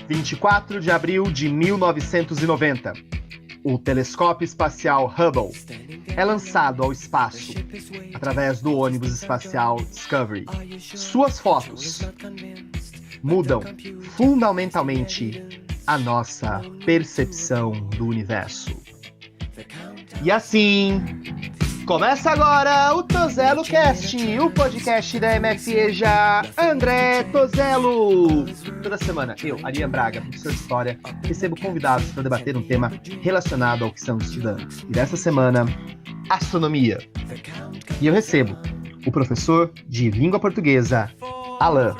24 de abril de 1990. O telescópio espacial Hubble é lançado ao espaço através do ônibus espacial Discovery. Suas fotos mudam fundamentalmente a nossa percepção do universo. E assim, começa agora o Tozelo Cast, o podcast da MFEJA André Tozelo. Toda semana, eu, Arian Braga, professor de História, recebo convidados para debater um tema relacionado ao que estamos estudando. E dessa semana, astronomia. E eu recebo o professor de língua portuguesa, Alan.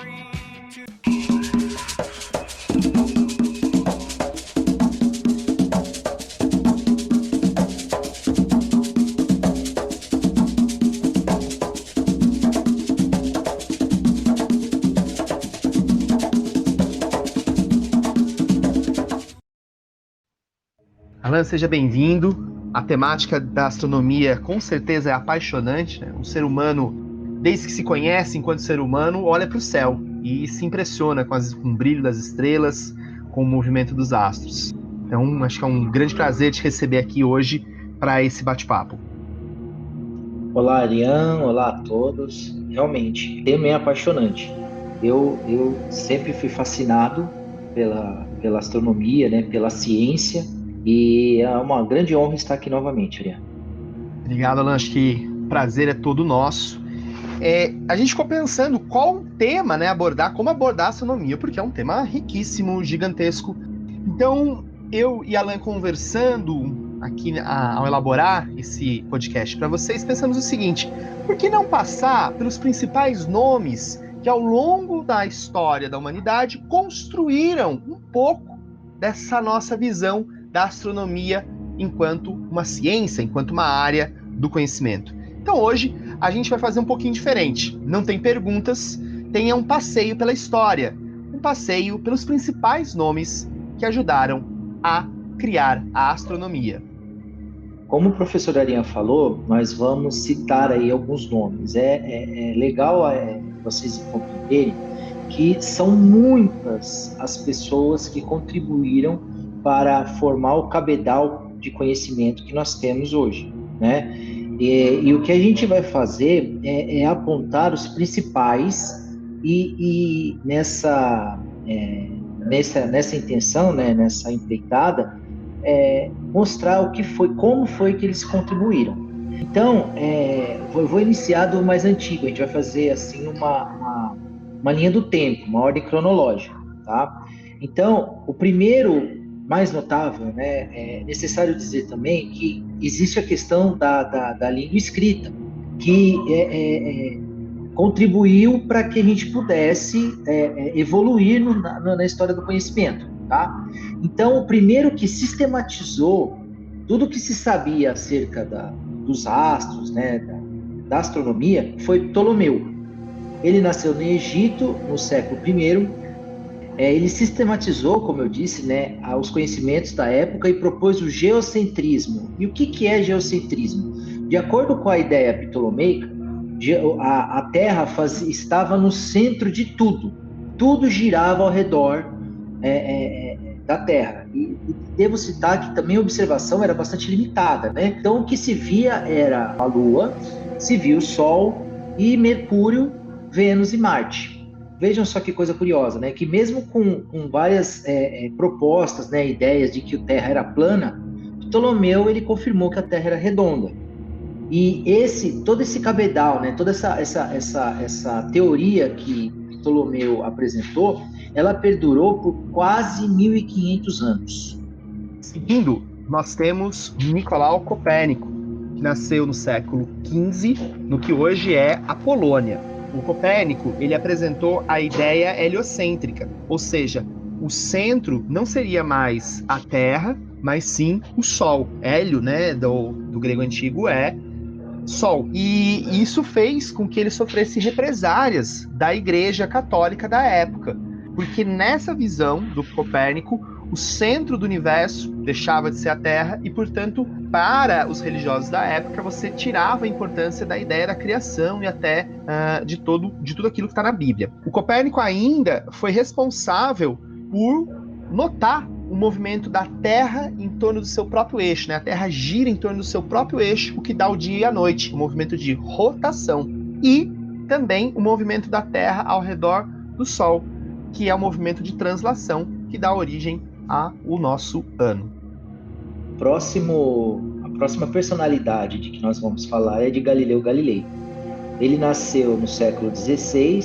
Alan, seja bem-vindo. A temática da astronomia com certeza é apaixonante, né? O ser humano, desde que se conhece enquanto ser humano, olha para o céu e se impressiona com o brilho das estrelas, com o movimento dos astros. Então, acho que é um grande prazer te receber aqui hoje para esse bate-papo. Olá, Arian. Olá a todos. Realmente, o tema é apaixonante. Eu sempre fui fascinado pela astronomia, né, pela ciência, e é uma grande honra estar aqui novamente, Arian. Obrigado, Alan. Acho que o prazer é todo nosso. A gente ficou pensando qual tema, né, abordar, como abordar a astronomia, porque é um tema riquíssimo, gigantesco. Então, eu e Alan conversando aqui ao elaborar esse podcast para vocês, pensamos o seguinte: por que não passar pelos principais nomes que ao longo da história da humanidade construíram um pouco dessa nossa visão da astronomia enquanto uma ciência, enquanto uma área do conhecimento? Então hoje a gente vai fazer um pouquinho diferente. Não tem perguntas, tem um passeio pela história, um passeio pelos principais nomes que ajudaram a criar a astronomia. Como o professor Arian falou, nós vamos citar aí alguns nomes. É legal vocês compreenderem que são muitas as pessoas que contribuíram para formar o cabedal de conhecimento que nós temos hoje, né? E o que a gente vai fazer é apontar os principais e nessa intenção, né, nessa empreitada, mostrar o que foi, como foi que eles contribuíram. Então, eu vou iniciar do mais antigo. A gente vai fazer assim uma linha do tempo, uma ordem cronológica, tá? Então, o primeiro mais notável, né, é necessário dizer também que existe a questão da língua escrita, que contribuiu para que a gente pudesse evoluir na história do conhecimento, tá? Então, o primeiro que sistematizou tudo que se sabia acerca dos astros, né, da astronomia, foi Ptolomeu. Ele nasceu no Egito no século I. Ele sistematizou, como eu disse, né, os conhecimentos da época e propôs o geocentrismo. E o que é geocentrismo? De acordo com a ideia ptolomeica, a Terra estava no centro de tudo. Tudo girava ao redor da Terra. E devo citar que também a observação era bastante limitada, né? Então, o que se via era a Lua, se via o Sol e Mercúrio, Vênus e Marte. Vejam só que coisa curiosa, né? Que mesmo com várias propostas, né, ideias de que a Terra era plana, Ptolomeu ele confirmou que a Terra era redonda. E todo esse cabedal, né, toda essa teoria que Ptolomeu apresentou, ela perdurou por quase 1.500 anos. Seguindo, nós temos Nicolau Copérnico, que nasceu no século XV, no que hoje é a Polônia. O Copérnico, ele apresentou a ideia heliocêntrica, ou seja, o centro não seria mais a Terra, mas sim o Sol. Hélio, né, do grego antigo, é Sol. E isso fez com que ele sofresse represárias da Igreja Católica da época, porque nessa visão do Copérnico, o centro do universo deixava de ser a Terra e, portanto, para os religiosos da época, você tirava a importância da ideia da criação e até de tudo aquilo que está na Bíblia. O Copérnico ainda foi responsável por notar o movimento da Terra em torno do seu próprio eixo, né? A Terra gira em torno do seu próprio eixo, o que dá o dia e a noite, o movimento de rotação. E também o movimento da Terra ao redor do Sol, que é o movimento de translação, que dá origem ao nosso ano. A próxima personalidade de que nós vamos falar é de Galileu Galilei. Ele nasceu no século XVI,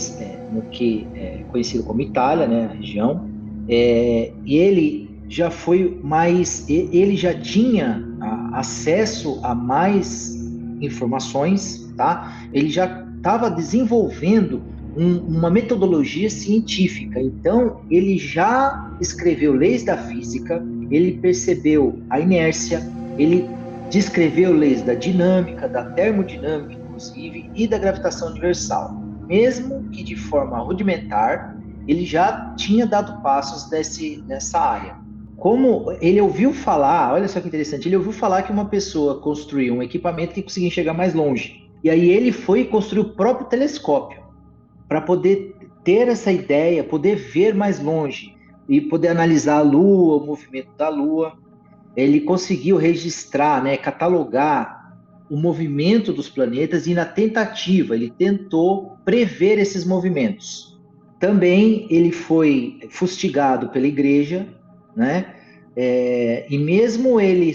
no que é conhecido como Itália, né, a região, e ele já foi mais, ele já tinha acesso a mais informações, tá? Ele já estava desenvolvendo uma metodologia científica, então ele já escreveu leis da física, ele percebeu a inércia, ele descreveu leis da dinâmica, da termodinâmica, inclusive, e da gravitação universal. Mesmo que de forma rudimentar, ele já tinha dado passos nessa área. Como ele ouviu falar, olha só que interessante, ele ouviu falar que uma pessoa construiu um equipamento que conseguia enxergar mais longe. E aí ele foi e construiu o próprio telescópio para poder ter essa ideia, poder ver mais longe e poder analisar a Lua, o movimento da Lua. Ele conseguiu registrar, né, catalogar o movimento dos planetas e na tentativa ele tentou prever esses movimentos. Também ele foi fustigado pela igreja, né? E mesmo ele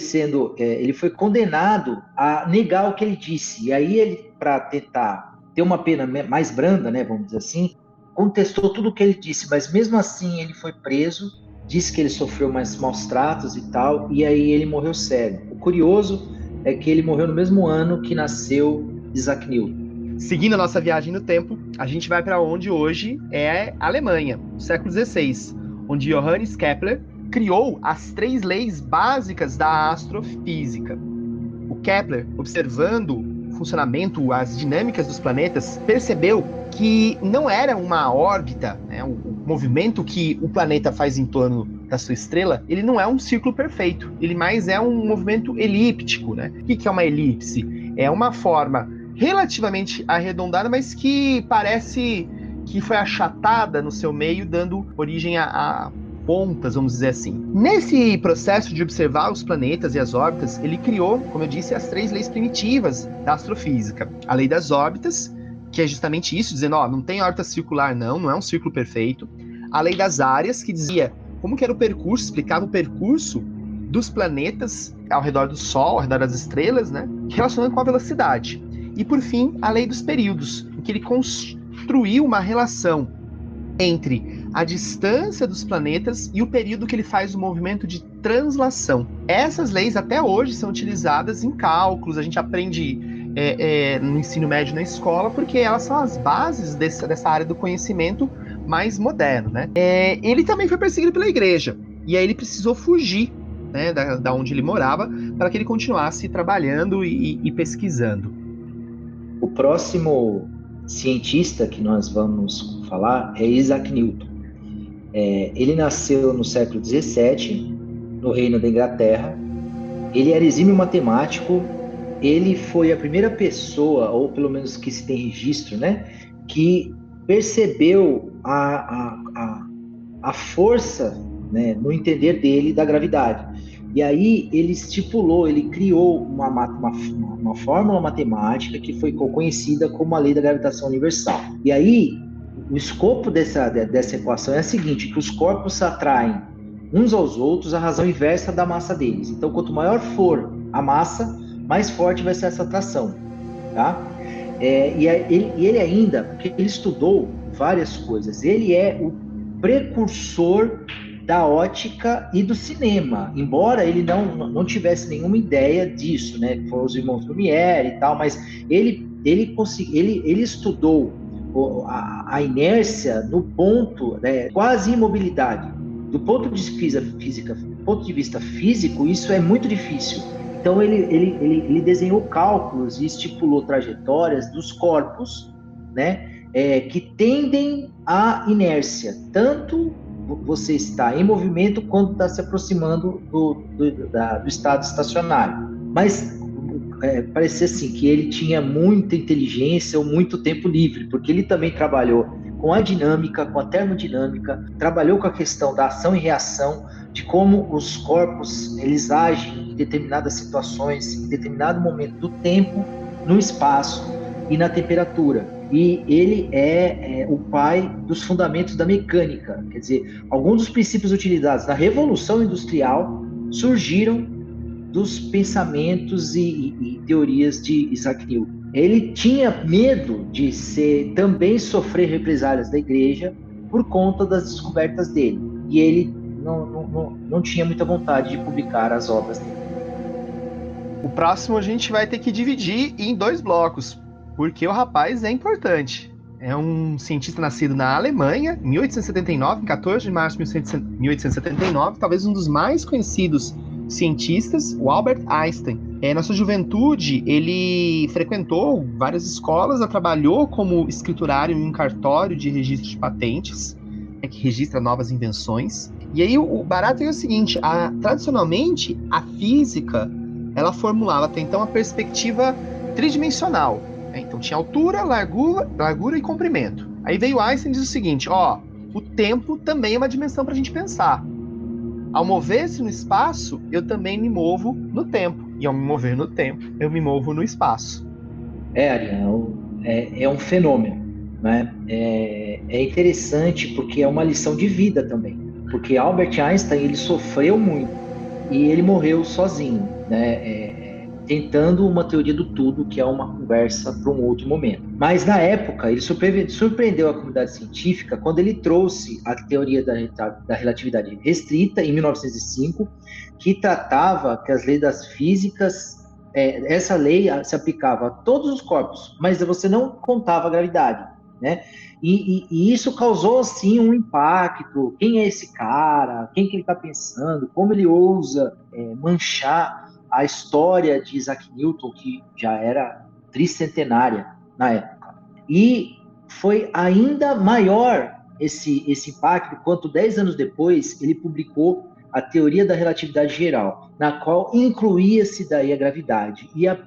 ele foi condenado a negar o que ele disse. E aí ele, para tentar ter uma pena mais branda, né, vamos dizer assim, contestou tudo o que ele disse, mas mesmo assim ele foi preso, disse que ele sofreu mais maus tratos e tal, e aí ele morreu cego. O curioso é que ele morreu no mesmo ano que nasceu Isaac Newton. Seguindo a nossa viagem no tempo, a gente vai para onde hoje é a Alemanha, no século XVI, onde Johannes Kepler criou as 3 leis básicas da astrofísica. O Kepler, observando o funcionamento, as dinâmicas dos planetas, percebeu que não era uma órbita, né, o movimento que o planeta faz em torno da sua estrela, ele não é um círculo perfeito, ele mais é um movimento elíptico, né? O que é uma elipse? É uma forma relativamente arredondada, mas que parece que foi achatada no seu meio, dando origem a pontas, vamos dizer assim. Nesse processo de observar os planetas e as órbitas, ele criou, como eu disse, as 3 leis primitivas da astrofísica. A lei das órbitas, que é justamente isso, dizendo, não tem órbita circular não é um círculo perfeito. A lei das áreas, que dizia como que era o percurso, explicava o percurso dos planetas ao redor do Sol, ao redor das estrelas, né, relacionando com a velocidade. E, por fim, a lei dos períodos, em que ele construiu uma relação entre a distância dos planetas e o período que ele faz o movimento de translação. Essas leis até hoje são utilizadas em cálculos, a gente aprende no ensino médio na escola, porque elas são as bases dessa área do conhecimento mais moderno, né? Ele também foi perseguido pela igreja, e aí ele precisou fugir, né, da onde ele morava, para que ele continuasse trabalhando e pesquisando. O próximo cientista que nós vamos falar é Isaac Newton. Ele nasceu no século XVII, no Reino da Inglaterra. Ele era exímio matemático. Ele foi a primeira pessoa, ou pelo menos que se tem registro, né, que percebeu a força, né, no entender dele da gravidade. E aí ele ele criou uma fórmula matemática que foi conhecida como a lei da gravitação universal. E aí o escopo dessa equação é a seguinte, que os corpos se atraem uns aos outros à razão inversa da massa deles. Então, quanto maior for a massa, mais forte vai ser essa atração, tá? E ele ainda, porque ele estudou várias coisas, ele é o precursor da ótica e do cinema, embora ele não tivesse nenhuma ideia disso, né? Foram os irmãos Lumière e tal, mas ele estudou a inércia no ponto, né, quase imobilidade. Do ponto de vista físico, isso é muito difícil. Então ele desenhou cálculos e estipulou trajetórias dos corpos, né, que tendem à inércia, tanto você está em movimento quanto está se aproximando do estado estacionário. Mas parecia assim que ele tinha muita inteligência ou muito tempo livre, porque ele também trabalhou com a dinâmica, com a termodinâmica, trabalhou com a questão da ação e reação, de como os corpos eles agem em determinadas situações, em determinado momento do tempo, no espaço e na temperatura. E ele é o pai dos fundamentos da mecânica. Quer dizer, alguns dos princípios utilizados na Revolução Industrial surgiram dos pensamentos e teorias de Isaac Newton. Ele tinha medo de também sofrer represálias da igreja por conta das descobertas dele. E ele não tinha muita vontade de publicar as obras dele. O próximo a gente vai ter que dividir em 2 blocos, porque o rapaz é importante. É um cientista nascido na Alemanha, em 1879, em 14 de março de 1879, talvez um dos mais conhecidos cientistas, o Albert Einstein. Na sua juventude, ele frequentou várias escolas, trabalhou como escriturário em um cartório de registro de patentes, que registra novas invenções. E aí o barato é o seguinte, tradicionalmente a física, ela formulava até então a perspectiva tridimensional. Então tinha altura, largura e comprimento. Aí veio Einstein e diz o seguinte, o tempo também é uma dimensão para a gente pensar. Ao mover-se no espaço, eu também me movo no tempo. E ao me mover no tempo, eu me movo no espaço. Ariano, é um fenômeno, né? É interessante porque é uma lição de vida também. Porque Albert Einstein, ele sofreu muito e ele morreu sozinho, né? Tentando uma teoria do tudo, que é uma conversa para um outro momento. Mas, na época, ele surpreendeu a comunidade científica quando ele trouxe a teoria da relatividade restrita, em 1905, que tratava que as leis das físicas, essa lei se aplicava a todos os corpos, mas você não contava a gravidade, né? E isso causou, assim, um impacto. Quem é esse cara? Quem que ele está pensando? Como ele ousa manchar a história de Isaac Newton, que já era tricentenária na época. E foi ainda maior esse impacto, quando 10 anos depois ele publicou a teoria da relatividade geral, na qual incluía-se daí a gravidade. E a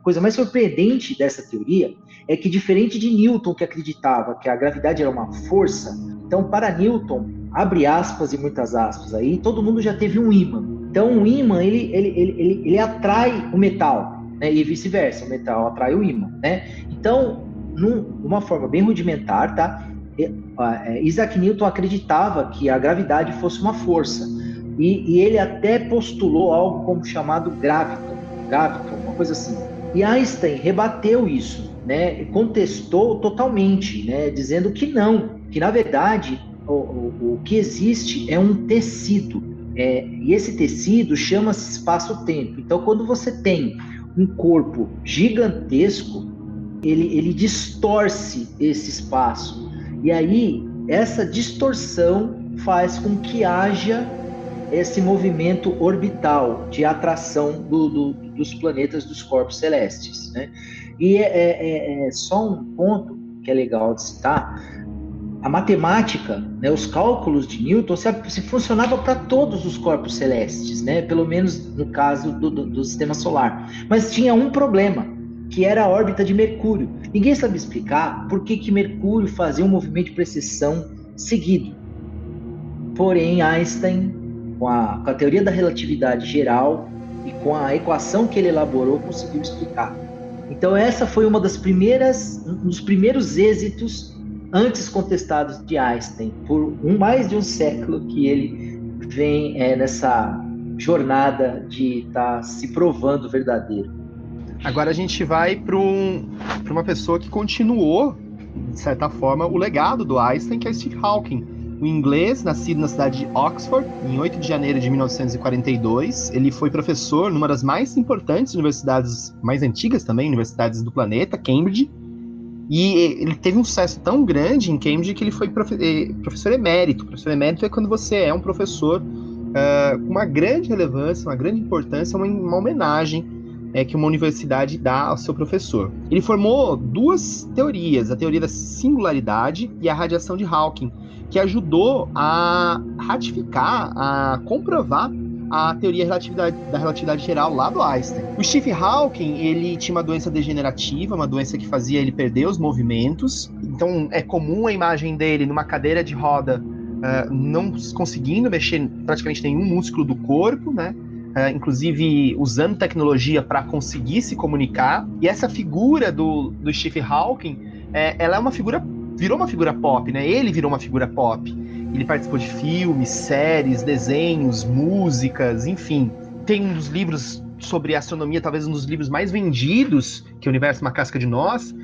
coisa mais surpreendente dessa teoria é que, diferente de Newton, que acreditava que a gravidade era uma força, então para Newton, abre aspas e muitas aspas aí, todo mundo já teve um ímã. Então o ímã, ele atrai o metal, né? E vice-versa, o metal atrai o ímã, né? Então, numa forma bem rudimentar, tá? Isaac Newton acreditava que a gravidade fosse uma força, e ele até postulou algo como chamado graviton, uma coisa assim. E Einstein rebateu isso, né? Contestou totalmente, né? Dizendo que não, que na verdade o que existe é um tecido. E esse tecido chama-se espaço-tempo. Então, quando você tem um corpo gigantesco, ele distorce esse espaço. E aí, essa distorção faz com que haja esse movimento orbital de atração dos planetas, dos corpos celestes, né? E só um ponto que é legal de citar. A matemática, né, os cálculos de Newton se funcionava para todos os corpos celestes, né, pelo menos no caso do sistema solar. Mas tinha um problema, que era a órbita de Mercúrio. Ninguém sabe explicar por que Mercúrio fazia um movimento de precessão seguido. Porém, Einstein, com a teoria da relatividade geral e com a equação que ele elaborou, conseguiu explicar. Então, essa foi um dos primeiros êxitos antes contestados de Einstein, por mais de um século que ele vem nessa jornada de estar se provando verdadeiro. Agora a gente vai para uma pessoa que continuou, de certa forma, o legado do Einstein, que é Steve Hawking. Um inglês, nascido na cidade de Oxford, em 8 de janeiro de 1942. Ele foi professor numa das mais importantes universidades, mais antigas também, universidades do planeta, Cambridge. E ele teve um sucesso tão grande em Cambridge que ele foi professor emérito. Professor emérito é quando você é um professor com uma grande relevância, uma grande importância, uma homenagem que uma universidade dá ao seu professor. Ele formou 2 teorias, a teoria da singularidade e a radiação de Hawking, que ajudou a ratificar, a comprovar a teoria da relatividade geral lá do Einstein. O Stephen Hawking, ele tinha uma doença degenerativa, uma doença que fazia ele perder os movimentos. Então é comum a imagem dele numa cadeira de roda, não conseguindo mexer praticamente nenhum músculo do corpo, né? Inclusive usando tecnologia para conseguir se comunicar. E essa figura do Stephen Hawking, ela é uma figura, virou uma figura pop, né? Ele virou uma figura pop. Ele participou de filmes, séries, desenhos, músicas, enfim. Tem um dos livros sobre astronomia, talvez um dos livros mais vendidos, que é O Universo Uma Casca de Nós.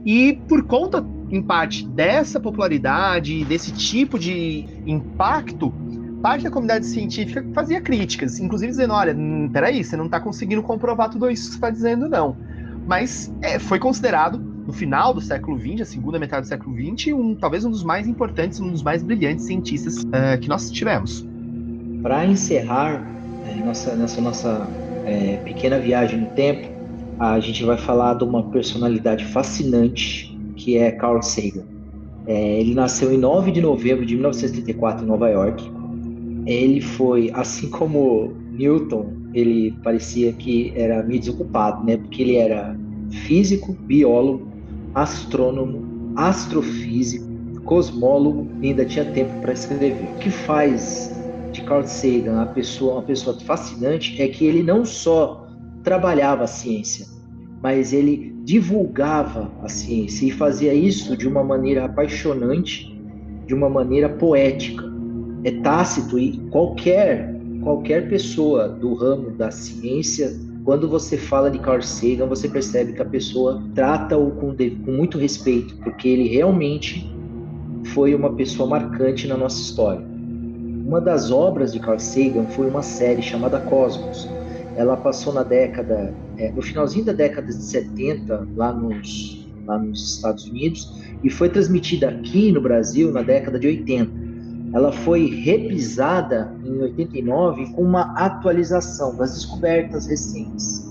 E por conta, em parte, dessa popularidade, desse tipo de impacto, parte da comunidade científica fazia críticas, inclusive dizendo, olha, peraí, você não está conseguindo comprovar tudo isso que você está dizendo, não. Mas foi considerado, no final do século XX, a segunda metade do século XX, talvez um dos mais importantes, um dos mais brilhantes cientistas que nós tivemos. Para encerrar nessa nossa pequena viagem no tempo, a gente vai falar de uma personalidade fascinante, que é Carl Sagan. Ele nasceu em 9 de novembro de 1934 em Nova York. Ele foi, assim como Newton, ele parecia que era meio desocupado, né? Porque ele era físico, biólogo, astrônomo, astrofísico, cosmólogo e ainda tinha tempo para escrever. O que faz de Carl Sagan uma pessoa fascinante é que ele não só trabalhava a ciência, mas ele divulgava a ciência e fazia isso de uma maneira apaixonante, de uma maneira poética. É tácito e qualquer pessoa do ramo da ciência, quando você fala de Carl Sagan, você percebe que a pessoa trata-o com muito respeito, porque ele realmente foi uma pessoa marcante na nossa história. Uma das obras de Carl Sagan foi uma série chamada Cosmos. Ela passou no finalzinho da década de 70, lá nos Estados Unidos, e foi transmitida aqui no Brasil na década de 80. Ela foi reprisada em 89 com uma atualização das descobertas recentes.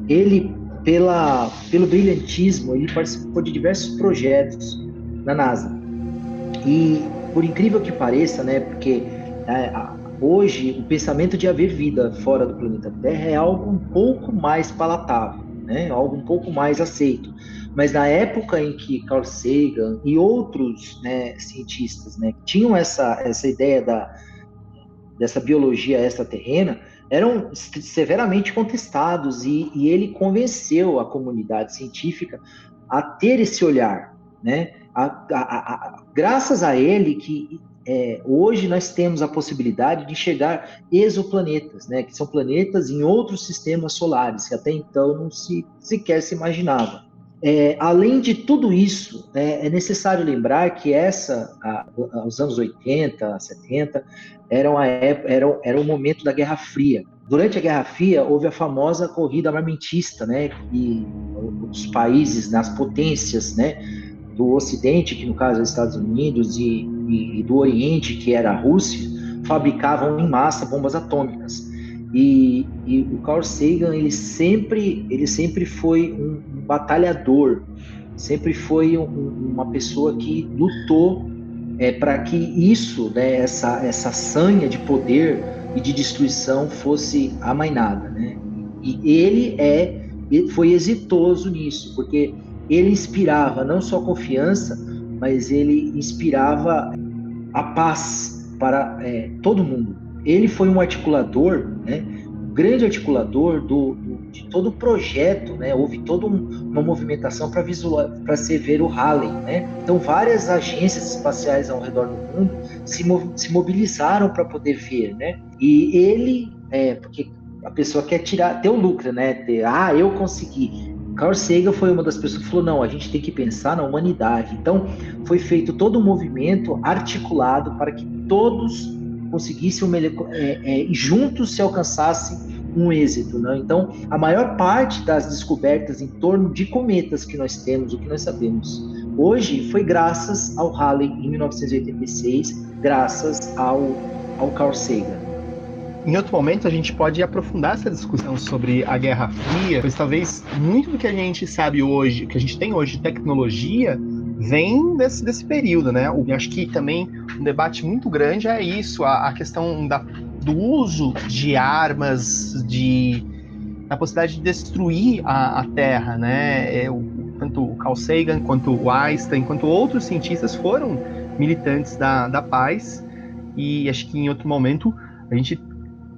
Ele, pelo brilhantismo, ele participou de diversos projetos na NASA. E, por incrível que pareça, né, porque hoje o pensamento de haver vida fora do planeta Terra é algo um pouco mais palatável, né, algo um pouco mais aceito. Mas na época em que Carl Sagan e outros, né, cientistas, né, tinham essa ideia dessa biologia extraterrena, eram severamente contestados e ele convenceu a comunidade científica a ter esse olhar, né? Graças a ele que hoje nós temos a possibilidade de enxergar exoplanetas, né, que são planetas em outros sistemas solares que até então não sequer se imaginava. Além de tudo isso, é necessário lembrar que os anos 80, 70, era o momento da Guerra Fria. Durante a Guerra Fria, houve a famosa corrida armamentista, né, e os países, as potências, né, do Ocidente, que no caso é os Estados Unidos, e do Oriente, que era a Rússia, fabricavam em massa bombas atômicas. E o Carl Sagan, ele sempre foi um batalhador, sempre foi uma pessoa que lutou para que isso, né, essa sanha de poder e de destruição fosse amainada, né? E ele foi exitoso nisso, porque ele inspirava não só confiança, mas ele inspirava a paz para todo mundo. Ele foi um articulador, né, um grande articulador de todo o projeto, né? Houve toda uma movimentação para se ver o Halley, né? Então várias agências espaciais ao redor do mundo se mobilizaram para poder ver, né? E ele, porque a pessoa quer ter o lucro, né? Eu consegui. Carl Sagan foi uma das pessoas que falou, não, a gente tem que pensar na humanidade. Então foi feito todo um movimento articulado para que todos conseguissem e juntos se alcançassem um êxito, né? Então, a maior parte das descobertas em torno de cometas que nós temos, o que nós sabemos hoje, foi graças ao Halley em 1986, graças ao Carl Sagan. Em outro momento, a gente pode aprofundar essa discussão sobre a Guerra Fria, pois talvez muito do que a gente sabe hoje, que a gente tem hoje de tecnologia, vem desse período, né? Eu acho que também um debate muito grande é isso, a questão do uso de armas, da possibilidade de destruir a Terra, né? Tanto o Carl Sagan, quanto o Einstein, quanto outros cientistas foram militantes da paz, e acho que em outro momento a gente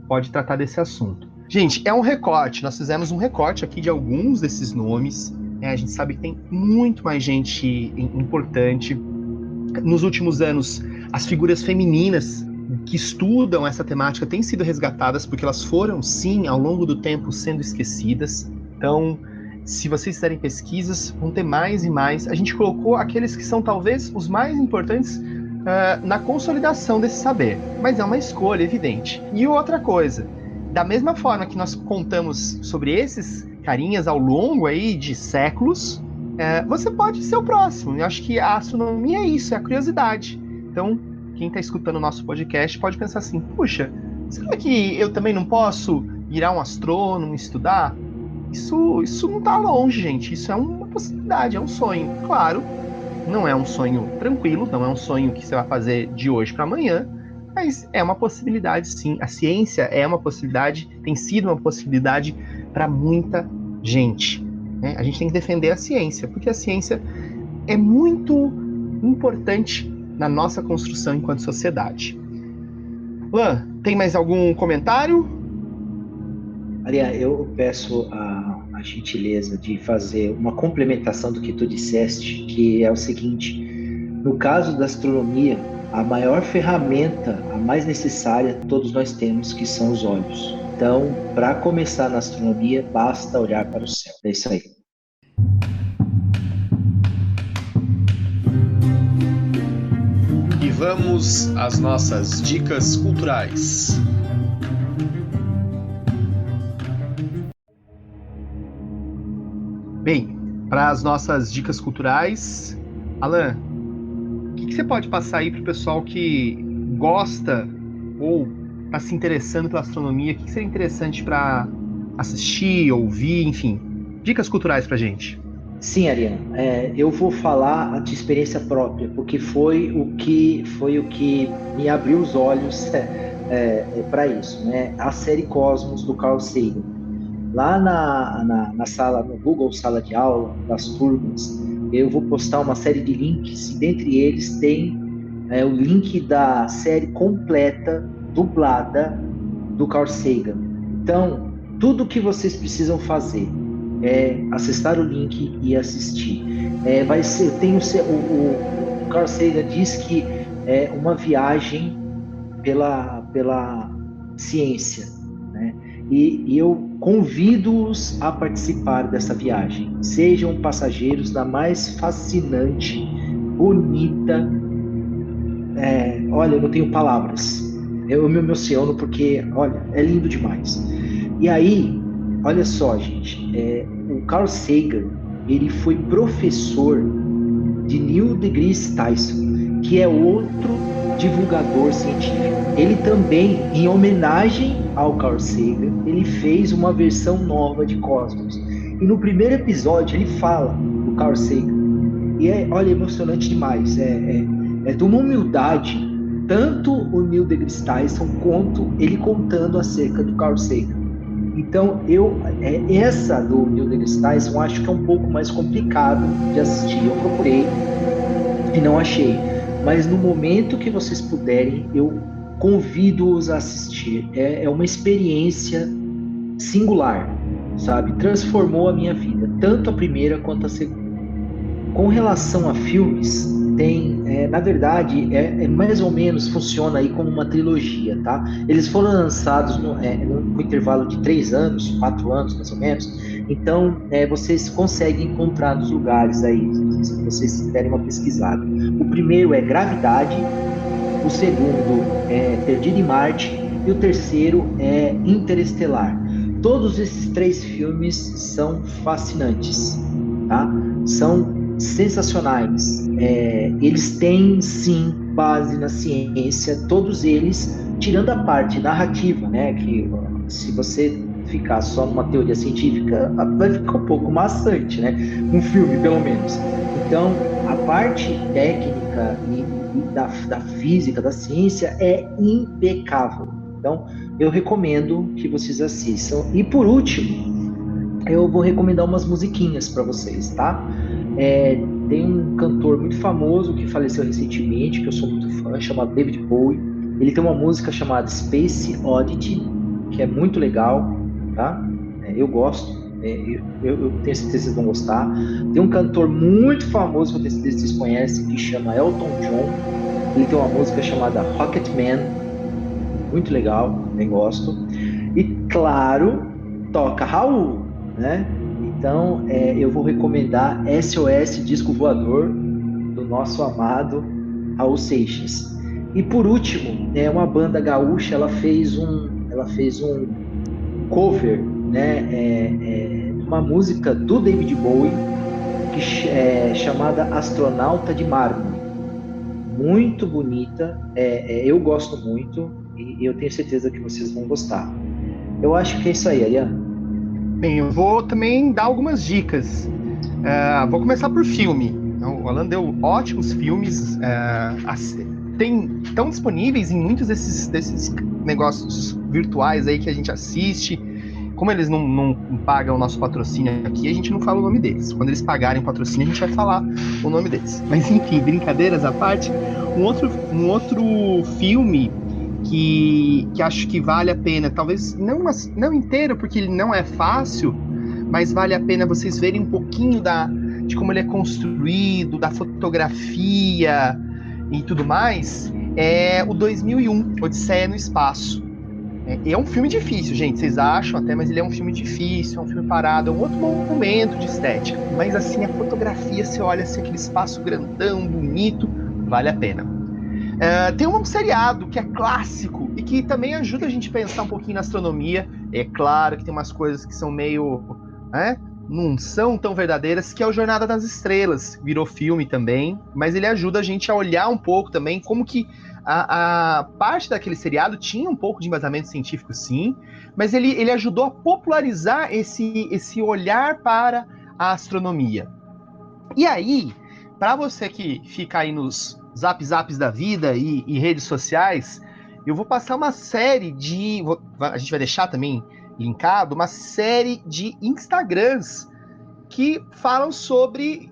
pode tratar desse assunto. Gente, é um recorte, nós fizemos um recorte aqui de alguns desses nomes, né? A gente sabe que tem muito mais gente importante. Nos últimos anos, as figuras femininas que estudam essa temática têm sido resgatadas, porque elas foram, sim, ao longo do tempo, sendo esquecidas. Então, se vocês fizerem pesquisas, vão ter mais e mais. A gente colocou aqueles que são talvez os mais importantes na consolidação desse saber, mas é uma escolha evidente. E outra coisa, da mesma forma que nós contamos sobre esses carinhas ao longo aí de séculos, você pode ser o próximo. Eu acho que a astronomia é isso, é a curiosidade. Então, quem está escutando o nosso podcast pode pensar assim, puxa, será que eu também não posso virar um astrônomo, estudar? Isso não está longe, gente. Isso é uma possibilidade, é um sonho. Claro, não é um sonho tranquilo, não é um sonho que você vai fazer de hoje para amanhã, mas é uma possibilidade, sim. A ciência é uma possibilidade, tem sido uma possibilidade para muita gente, né? A gente tem que defender a ciência, porque a ciência é muito importante na nossa construção enquanto sociedade. Luan, tem mais algum comentário? Maria, eu peço a gentileza de fazer uma complementação do que tu disseste, que é o seguinte: no caso da astronomia, a maior ferramenta, a mais necessária, todos nós temos, que são os olhos. Então, para começar na astronomia, basta olhar para o céu. É isso aí. E vamos às nossas dicas culturais. Bem, para as nossas dicas culturais, Alan, o que você pode passar aí para o pessoal que gosta ou está se interessando pela astronomia? O que seria interessante para assistir, ouvir, enfim, dicas culturais para a gente? Sim, Ariana, eu vou falar de experiência própria, porque foi o que me abriu os olhos para isso, né? A série Cosmos, do Carl Sagan. Lá na sala, no Google Sala de Aula, das turmas, eu vou postar uma série de links, e dentre eles tem o link da série completa, dublada, do Carl Sagan. Então, tudo que vocês precisam fazer é acessar o link e assistir. Vai ser, o Carl Sagan diz que é uma viagem pela ciência, né? E eu convido-os a participar dessa viagem. Sejam passageiros da mais fascinante, bonita. Olha, eu não tenho palavras. Eu me emociono porque, olha, é lindo demais. E aí, olha só, gente, o Carl Sagan, ele foi professor de Neil deGrasse Tyson, que é outro divulgador científico. Ele também, em homenagem ao Carl Sagan, ele fez uma versão nova de Cosmos. E no primeiro episódio ele fala do Carl Sagan. E olha, emocionante demais. É de uma humildade, tanto o Neil deGrasse Tyson quanto ele contando acerca do Carl Sagan. Então, essa do Neil deGrasse Tyson eu acho que é um pouco mais complicado de assistir. Eu procurei e não achei. Mas no momento que vocês puderem, eu convido-os a assistir. É uma experiência singular, sabe? Transformou a minha vida, tanto a primeira quanto a segunda. Com relação a filmes, na verdade, mais ou menos funciona aí como uma trilogia, tá? Eles foram lançados no intervalo de 3 anos, 4 anos, mais ou menos. Então, vocês conseguem encontrar nos lugares aí, se vocês derem uma pesquisada. O primeiro é Gravidade, o segundo é Perdido em Marte e o terceiro é Interestelar. Todos esses 3 filmes são fascinantes, tá? São sensacionais. Eles têm, sim, base na ciência, todos eles, tirando a parte narrativa, né? Que se você ficar só numa teoria científica, vai ficar um pouco maçante, né? Um filme, pelo menos. Então, a parte técnica e da física, da ciência, é impecável. Então, eu recomendo que vocês assistam. E por último, eu vou recomendar umas musiquinhas para vocês, tá? Tem um cantor muito famoso que faleceu recentemente, que eu sou muito fã, chamado David Bowie. Ele tem uma música chamada Space Oddity, que é muito legal, tá? Eu gosto, eu tenho certeza que vocês vão gostar. Tem um cantor muito famoso, que eu tenho certeza que vocês conhecem, que chama Elton John. Ele tem uma música chamada Rocket Man, muito legal, também gosto. E claro, toca Raul, né? Então, eu vou recomendar SOS Disco Voador, do nosso amado Raul Seixas. E por último, uma banda gaúcha, ela fez um cover, né, uma música do David Bowie, que é chamada Astronauta de Mármore. Muito bonita, eu gosto muito e eu tenho certeza que vocês vão gostar. Eu acho que é isso aí, Ariane. Bem, eu vou também dar algumas dicas. Vou começar por filme. O Alan deu ótimos filmes. Estão disponíveis em muitos desses negócios virtuais aí que a gente assiste. Como eles não pagam o nosso patrocínio aqui, a gente não fala o nome deles. Quando eles pagarem o patrocínio, a gente vai falar o nome deles. Mas enfim, brincadeiras à parte, um outro filme que acho que vale a pena, talvez não inteiro, porque ele não é fácil, mas vale a pena vocês verem um pouquinho de como ele é construído, da fotografia e tudo mais, é o 2001, Odisseia no Espaço. É um filme difícil, gente, vocês acham até, mas ele é um filme difícil, é um filme parado, é um outro momento de estética, mas assim, a fotografia, você olha assim, aquele espaço grandão, bonito, vale a pena. Tem um seriado que é clássico e que também ajuda a gente a pensar um pouquinho na astronomia. É claro que tem umas coisas que são meio, não são tão verdadeiras, que é o Jornada nas Estrelas. Virou filme também, mas ele ajuda a gente a olhar um pouco também como que a parte daquele seriado tinha um pouco de embasamento científico, sim, mas ele ajudou a popularizar esse olhar para a astronomia. E aí, para você que fica aí nos zaps da vida e redes sociais, eu vou passar uma série a gente vai deixar também linkado, uma série de Instagrams que falam sobre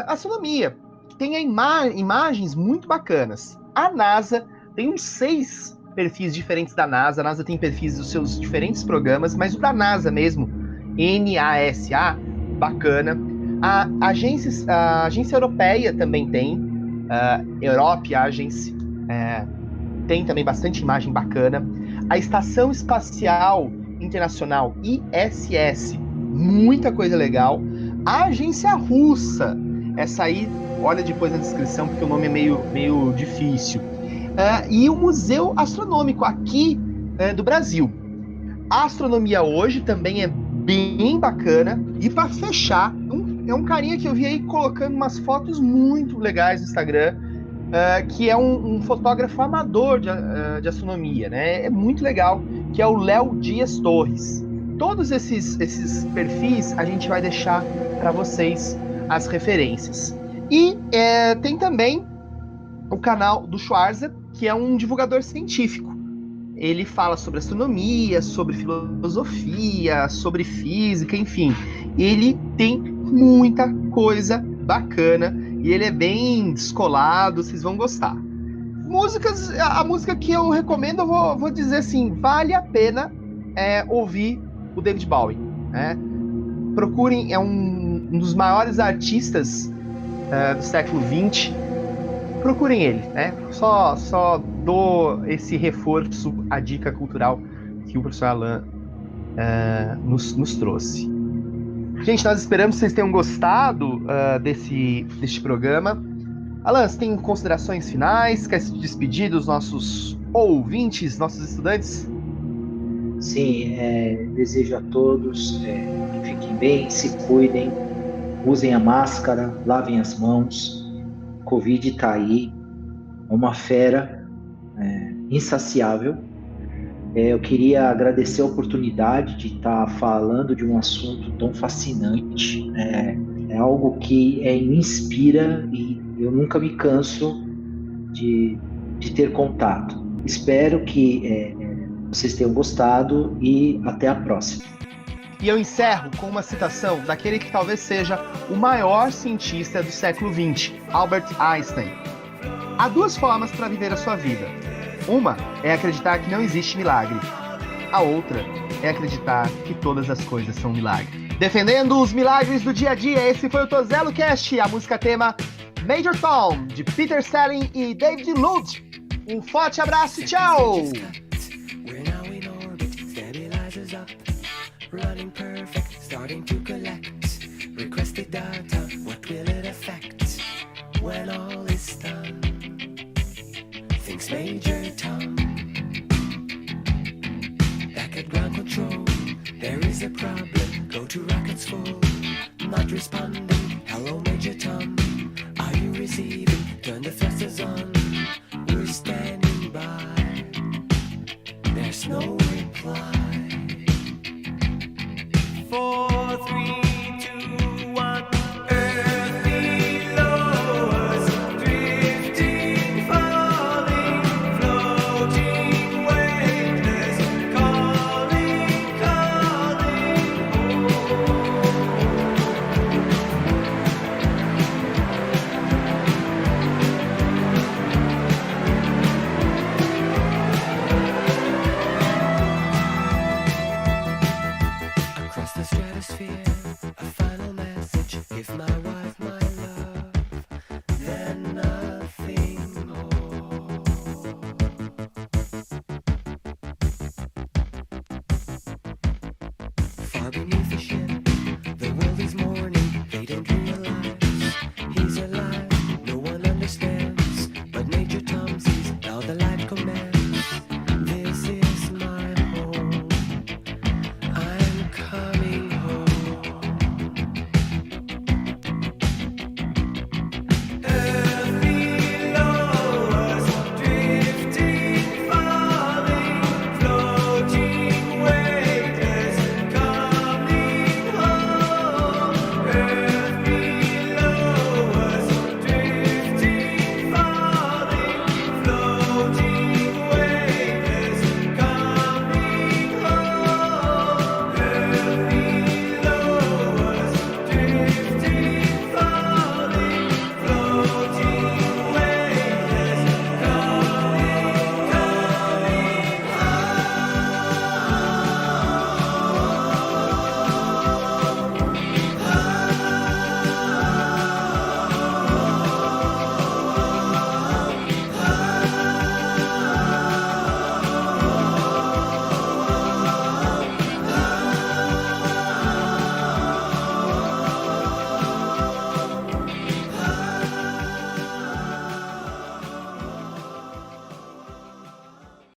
astronomia. Tem imagens muito bacanas. A NASA tem uns 6 perfis diferentes da NASA. A NASA tem perfis dos seus diferentes programas, mas o da NASA mesmo, NASA, bacana. A agência europeia também tem, Europe Agency, tem também bastante imagem bacana. A Estação Espacial Internacional, ISS, muita coisa legal. A agência russa, essa aí, olha depois na descrição, porque o nome é meio difícil. E o Museu Astronômico aqui do Brasil. A astronomia hoje também é bem bacana. E para fechar, é um carinha que eu vi aí colocando umas fotos muito legais no Instagram, que é um fotógrafo amador de astronomia, né? É muito legal, que é o Léo Dias Torres. Todos esses perfis a gente vai deixar para vocês as referências. E tem também o canal do Schwarzer, que é um divulgador científico. Ele fala sobre astronomia, sobre filosofia, sobre física, enfim. Ele tem muita coisa bacana e ele é bem descolado, vocês vão gostar. A música que eu recomendo, eu vou dizer assim, vale a pena ouvir o David Bowie. Procurem, é um dos maiores artistas do século XX. Procurem ele, Só dou esse reforço à dica cultural que o professor Alan nos trouxe. Gente, nós esperamos que vocês tenham gostado deste programa. Alan, você tem considerações finais? Quer se despedir dos nossos ouvintes, nossos estudantes? Sim, desejo a todos que fiquem bem, se cuidem, usem a máscara, lavem as mãos. Covid está aí, é uma fera insaciável. Eu queria agradecer a oportunidade de estar falando de um assunto tão fascinante. É algo que me inspira e eu nunca me canso de ter contato. Espero que vocês tenham gostado e até a próxima. E eu encerro com uma citação daquele que talvez seja o maior cientista do século XX, Albert Einstein. Há duas formas para viver a sua vida. Uma é acreditar que não existe milagre. A outra é acreditar que todas as coisas são milagre. Defendendo os milagres do dia a dia, esse foi o Tozelo Cast, a música tema Major Tom, de Peter Selling e David Lund. Um forte abraço e tchau! Running perfect, starting to collect requested data. What will it affect when all is done? Thinks Major Tom. Back at ground control, there is a problem. Go to rockets full, not responding. Hello, Major Tom. Are you receiving? Turn the thrusters on. We're standing by. There's no reply. 4, 3, 2, 1. Earth below us, drifting, falling, floating, weightless, calling, calling home. Across the stratosphere,